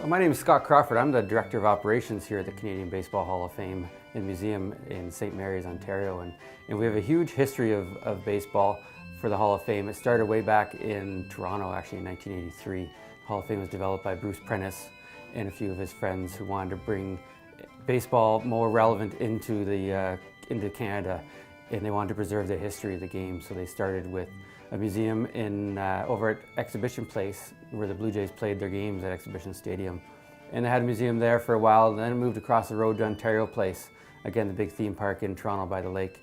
My name is Scott Crawford. I'm the Director of Operations here at the Canadian Baseball Hall of Fame and Museum in St. Mary's, Ontario. And we have a huge history of baseball for the Hall of Fame. It started way back in Toronto, actually in 1983. The Hall of Fame was developed by Bruce Prentice and a few of his friends who wanted to bring baseball more relevant into Canada, and they wanted to preserve the history of the game. So they started with a museum over at Exhibition Place, where the Blue Jays played their games at Exhibition Stadium. And they had a museum there for a while, and then it moved across the road to Ontario Place, again the big theme park in Toronto by the lake.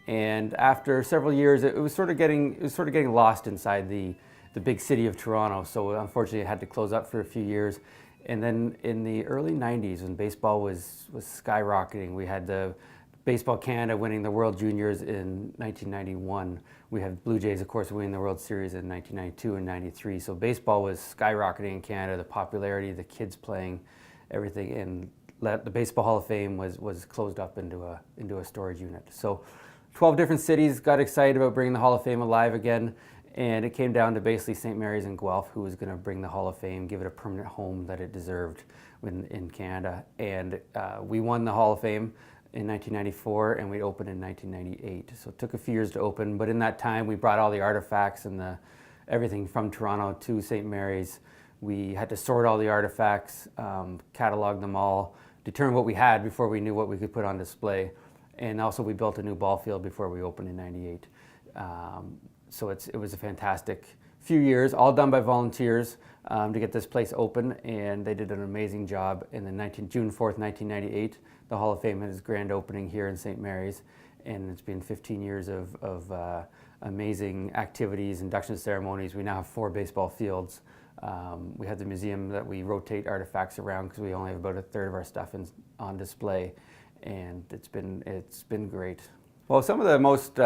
And after several years, it was sort of getting lost inside the big city of Toronto. So unfortunately, it had to close up for a few years. And then in the early 90s, when baseball was skyrocketing, we had the Baseball Canada winning the World Juniors in 1991. We had Blue Jays, of course, winning the World Series in 1992 and 93. So baseball was skyrocketing in Canada, the popularity, the kids playing, everything. And the Baseball Hall of Fame was closed up into a storage unit. So 12 different cities got excited about bringing the Hall of Fame alive again. And it came down to basically St. Mary's and Guelph, who was going to bring the Hall of Fame, give it a permanent home that it deserved in Canada. And we won the Hall of Fame in 1994, and we opened in 1998. So it took a few years to open, but in that time we brought all the artifacts and everything from Toronto to St. Mary's. We had to sort all the artifacts, catalog them all, determine what we had before we knew what we could put on display. And also we built a new ball field before we opened in 98. So it was a fantastic few years, all done by volunteers to get this place open, and they did an amazing job. And then June 4th, 1998, the Hall of Fame had its grand opening here in St. Mary's, and it's been 15 years of amazing activities, induction ceremonies. We now have 4 baseball fields. We have the museum that we rotate artifacts around because we only have about a third of our stuff on display, and it's been great. Well, some of the most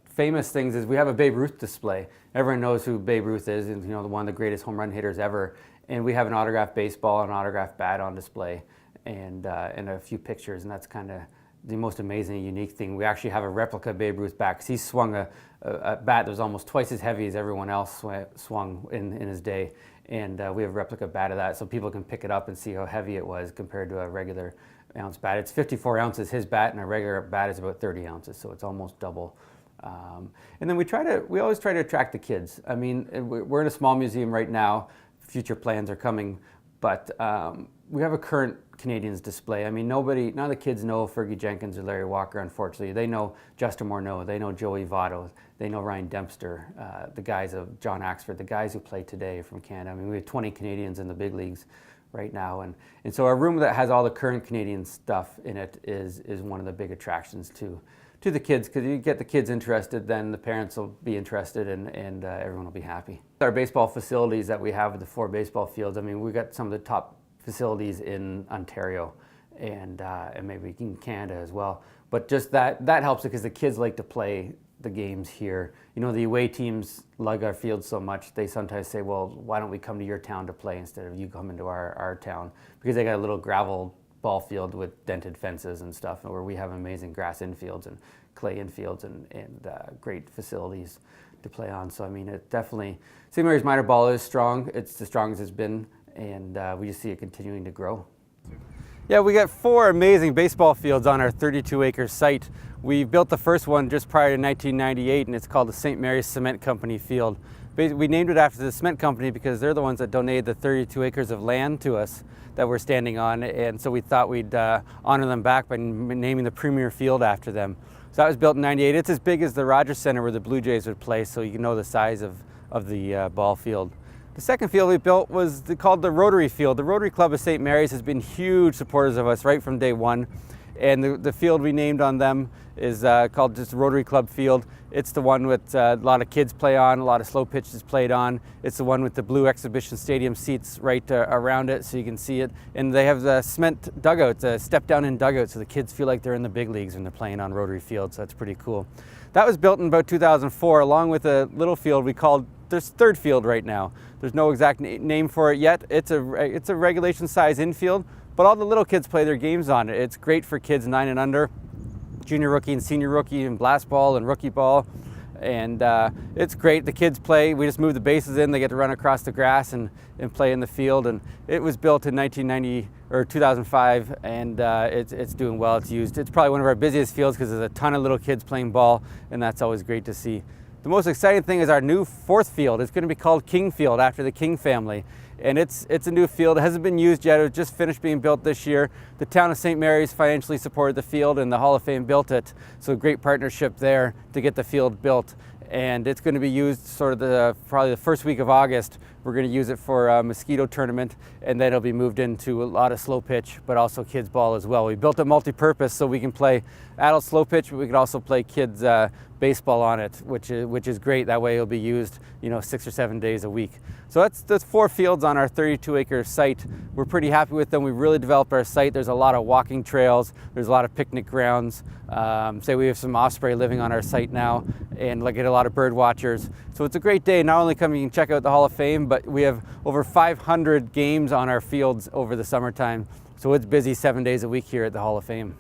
famous things is we have a Babe Ruth display. Everyone knows who Babe Ruth is, and one of the greatest home run hitters ever. And we have an autographed baseball, an autographed bat on display, and a few pictures, and that's kind of the most amazing, unique thing. We actually have a replica Babe Ruth bat because he swung a bat that was almost twice as heavy as everyone else swung in his day, and we have a replica bat of that so people can pick it up and see how heavy it was compared to a regular ounce bat. It's 54 ounces his bat, and a regular bat is about 30 ounces, so it's almost double. And then we always try to attract the kids. I mean, we're in a small museum right now. Future plans are coming, but we have a current Canadians display. I mean, none of the kids know Fergie Jenkins or Larry Walker, unfortunately. They know Justin Morneau, they know Joey Votto, they know Ryan Dempster, the guys of John Axford, the guys who play today from Canada. I mean, we have 20 Canadians in the big leagues right now. And so our room that has all the current Canadian stuff in it is one of the big attractions to the kids, because you get the kids interested, then the parents will be interested, and everyone will be happy. Our baseball facilities that we have with the 4 baseball fields, I mean, we've got some of the top facilities in Ontario and maybe in Canada as well. But just that helps because the kids like to play the games here. The away teams lug our field so much, they sometimes say, well, why don't we come to your town to play instead of you coming to our town? Because they got a little gravel ball field with dented fences and stuff, where we have amazing grass infields and clay infields and great facilities to play on. So I mean, it definitely, St. Mary's minor ball is strong. It's the strongest it's been, and we just see it continuing to grow. Yeah, we got 4 amazing baseball fields on our 32-acre site. We built the first one just prior to 1998, and it's called the St. Mary's Cement Company Field. We named it after the cement company because they're the ones that donated the 32 acres of land to us that we're standing on, and so we thought we'd honor them back by naming the premier field after them. So that was built in 98. It's as big as the Rogers Center where the Blue Jays would play, so you know the size of the ball field. The second field we built was called the Rotary Field. The Rotary Club of St. Mary's has been huge supporters of us right from day one. And the field we named on them is called just Rotary Club Field. It's the one with a lot of kids play on, a lot of slow pitches played on. It's the one with the blue Exhibition Stadium seats right around it so you can see it. And they have the cement dugouts, step down in dugouts, so the kids feel like they're in the big leagues when they're playing on Rotary Field, so that's pretty cool. That was built in about 2004 along with a little field we called, there's third field right now. There's no exact name for it yet. It's a regulation size infield, but all the little kids play their games on it. It's great for kids 9 and under, junior rookie and senior rookie and blast ball and rookie ball. and it's great. The kids play. We just move the bases in. They get to run across the grass and play in the field. And it was built in 1990 or 2005, and it's doing well. It's used. It's probably one of our busiest fields because there's a ton of little kids playing ball, and that's always great to see. The most exciting thing is our new fourth field. It's going to be called King Field after the King family. And it's a new field. It hasn't been used yet. It was just finished being built this year. The town of St. Mary's financially supported the field, and the Hall of Fame built it. So a great partnership there to get the field built. And it's going to be used sort of probably the first week of August. We're going to use it for a mosquito tournament, and then it'll be moved into a lot of slow pitch, but also kids ball as well. We built it multi-purpose so we can play adult slow pitch, but we can also play kids baseball on it, which is great. That way it'll be used 6 or 7 days a week. So that's 4 fields on our 32-acre site. We're pretty happy with them. We've really developed our site. There's a lot of walking trails. There's a lot of picnic grounds. Say we have some osprey living on our site now, and get a lot of bird watchers. So it's a great day. Not only come you can check out the Hall of Fame, but we have over 500 games on our fields over the summertime. So it's busy 7 days a week here at the Hall of Fame.